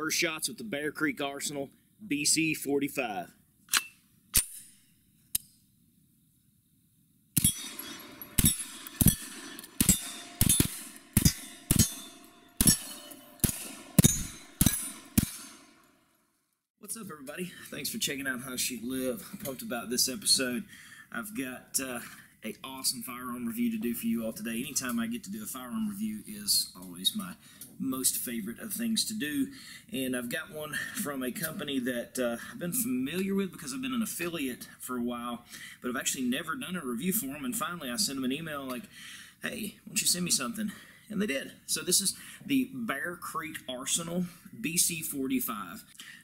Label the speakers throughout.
Speaker 1: First shots with the Bear Creek Arsenal BC-45. What's up, everybody? Thanks for checking out Hunt Shoot Live. I'm pumped about this episode. I've got an awesome firearm review to do for you all today. Anytime I get to do a firearm review is always my most favorite of things to do. And I've got one from a company that I've been familiar with because I've been an affiliate for a while, but I've actually never done a review for them. And finally I sent them an email like, hey, why don't you send me something? And they did. So this is the Bear Creek Arsenal BC-45.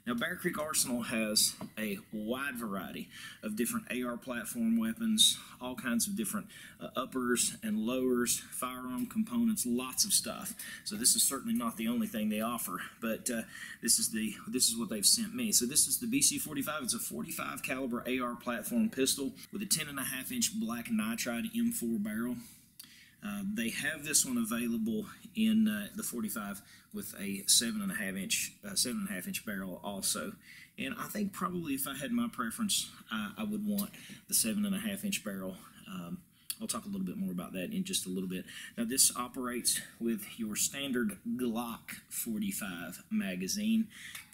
Speaker 1: Now, Bear Creek Arsenal has a wide variety of different AR platform weapons, all kinds of different uppers and lowers, firearm components, lots of stuff. So this is certainly not the only thing they offer, but this is what they've sent me. So this is the BC-45. It's a 45 caliber AR platform pistol with a 10.5-inch black nitride M4 barrel. They have this one available in the 45 with a 7.5-inch barrel also. And I think probably if I had my preference, I would want the 7.5-inch barrel. I'll talk a little bit more about that in just a little bit. Now, this operates with your standard Glock 45 magazine.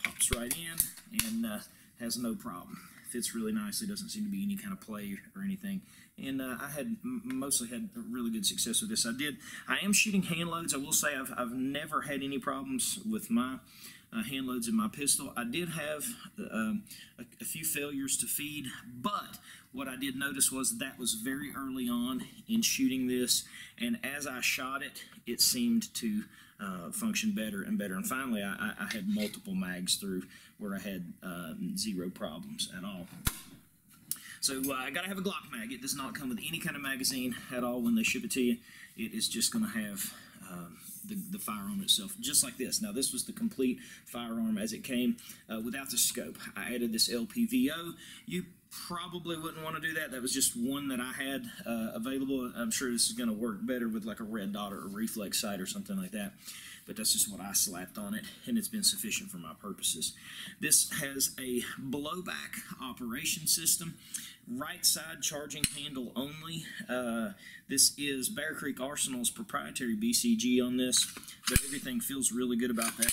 Speaker 1: Pops right in and has no problem. Fits really nicely, doesn't seem to be any kind of play or anything. And I had mostly had really good success with this. I am shooting hand loads. I will say I've never had any problems with my hand loads in my pistol. I did have a few failures to feed, but what I did notice was that was very early on in shooting this, and as I shot it, it seemed to function better and better. And finally, I had multiple mags through where I had zero problems at all. So I gotta have a Glock mag. It does not come with any kind of magazine at all when they ship it to you. It is just gonna have the firearm itself, just like this. Now, this was the complete firearm as it came without the scope. I added this LPVO. You probably wouldn't want to do that. That was just one that I had available. I'm sure this is going to work better with like a red dot or a reflex sight or something like that, but that's just what I slapped on it, and it's been sufficient for my purposes. This has a blowback operation system, right side charging handle only. This is Bear Creek Arsenal's proprietary BCG on this, but everything feels really good about that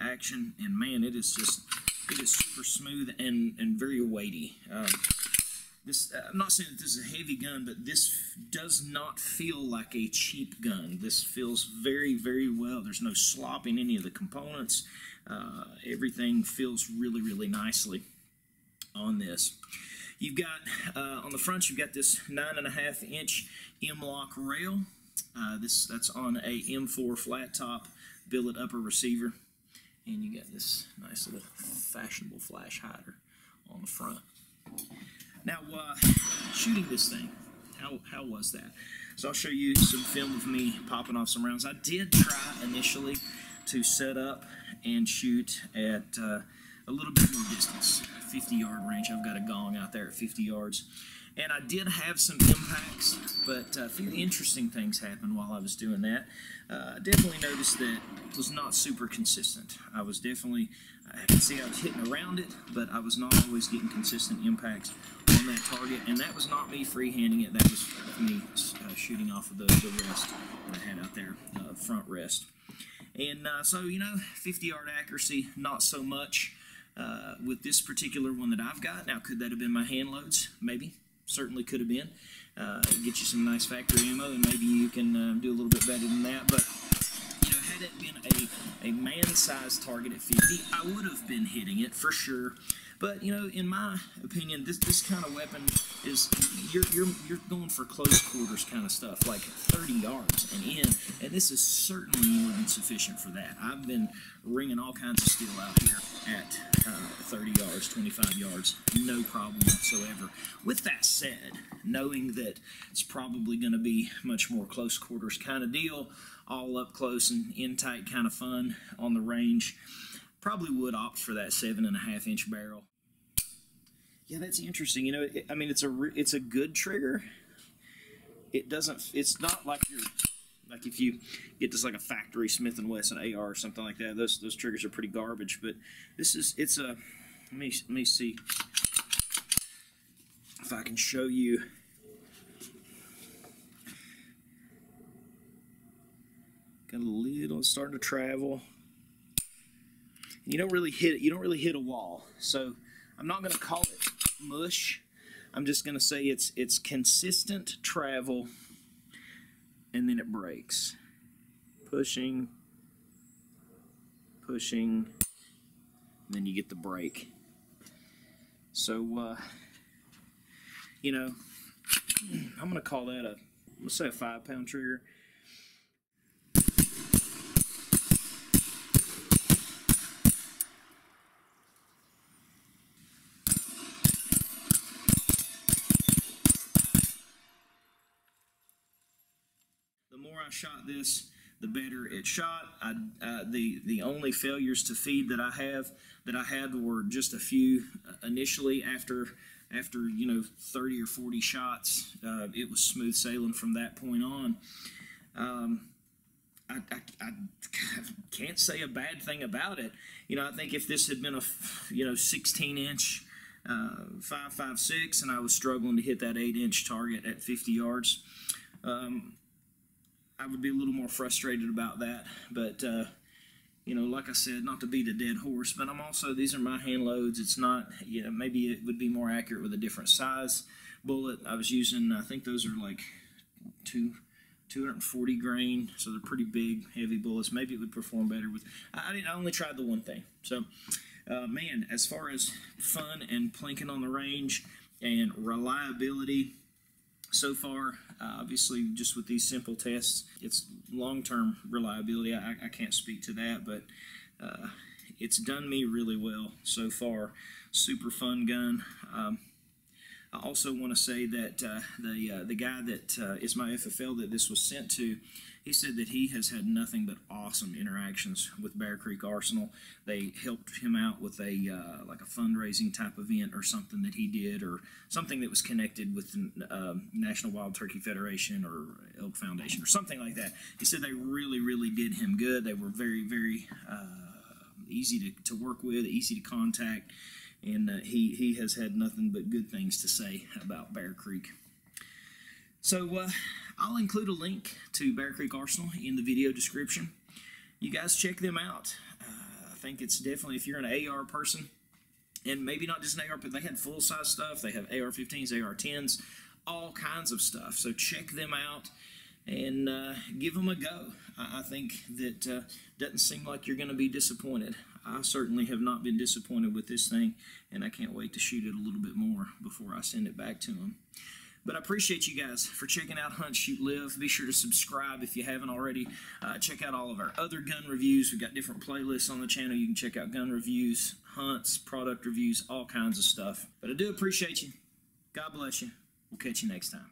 Speaker 1: action, and man, it is super smooth and very weighty. I'm not saying that this is a heavy gun, but this does not feel like a cheap gun. This feels very, very well. There's no slop in any of the components. Everything feels really, really nicely on this. You've got, on the front, you've got this 9.5-inch M-lock rail. That's on a M4 flat top billet upper receiver. And you got this nice little fashionable flash hider on the front. Now, shooting this thing, how was that? So I'll show you some film of me popping off some rounds. I did try initially to set up and shoot at a little bit more distance, 50-yard range. I've got a gong out there at 50 yards. And I did have some impacts, but a few interesting things happened while I was doing that. I definitely noticed that it was not super consistent. I could see I was hitting around it, but I was not always getting consistent impacts on that target. And that was not me freehanding it. That was me shooting off of the rest that I had out there, front rest. And so, 50-yard accuracy, not so much with this particular one that I've got. Now, could that have been my hand loads? Maybe. Certainly could have been. Get you some nice factory ammo, and maybe you can do a little bit better than that. But had it been a man-sized target at 50, I would have been hitting it for sure. But in my opinion, this kind of weapon is you're going for close quarters kind of stuff, like 30 yards and in, and this is certainly more than sufficient for that. I've been ringing all kinds of steel out here at 30 yards, 25 yards, no problem whatsoever. With that said, knowing that it's probably going to be much more close quarters kind of deal, all up close and in tight kind of fun on the range, probably would opt for that 7.5-inch barrel. Yeah, that's interesting. It's a good trigger. It's not like you're Like if you get this like a factory Smith & Wesson AR or something like that, those triggers are pretty garbage. But it's a, let me see if I can show you. Got a little, it's starting to travel. You don't really hit a wall. So I'm not going to call it mush. I'm just going to say it's consistent travel, and then it breaks. Pushing, and then you get the break. So, you know, I'm going to call that let's say a 5-pound trigger. The more I shot this, the better it shot. The only failures to feed that I had were just a few initially. After 30 or 40 shots, it was smooth sailing from that point on. I can't say a bad thing about it. I think if this had been a 16-inch 5.56 and I was struggling to hit that 8-inch target at 50 yards, I would be a little more frustrated about that. But like I said, not to beat a dead horse, but these are my hand loads. It's not, maybe it would be more accurate with a different size bullet. I was using, I think those are like 240 grain, so they're pretty big, heavy bullets. Maybe it would perform better with, I only tried the one thing. So, man, as far as fun and plinking on the range and reliability, so far, obviously, just with these simple tests, it's long-term reliability. I can't speak to that, but it's done me really well so far. Super fun gun. I also want to say that the guy that is my FFL that this was sent to, he said that he has had nothing but awesome interactions with Bear Creek Arsenal. They helped him out with like a fundraising type event or something that he did, or something that was connected with the National Wild Turkey Federation or Elk Foundation or something like that. He said they really, really did him good. They were very, very easy to work with, easy to contact. And he has had nothing but good things to say about Bear Creek. So I'll include a link to Bear Creek Arsenal in the video description. You guys check them out. I think it's definitely, if you're an AR person, and maybe not just an AR, but they had full-size stuff. They have AR-15s, AR-10s, all kinds of stuff. So check them out and give them a go. I think that doesn't seem like you're going to be disappointed. I certainly have not been disappointed with this thing, and I can't wait to shoot it a little bit more before I send it back to them. But I appreciate you guys for checking out Hunt, Shoot, Live. Be sure to subscribe if you haven't already. Check out all of our other gun reviews. We've got different playlists on the channel. You can check out gun reviews, hunts, product reviews, all kinds of stuff. But I do appreciate you. God bless you. We'll catch you next time.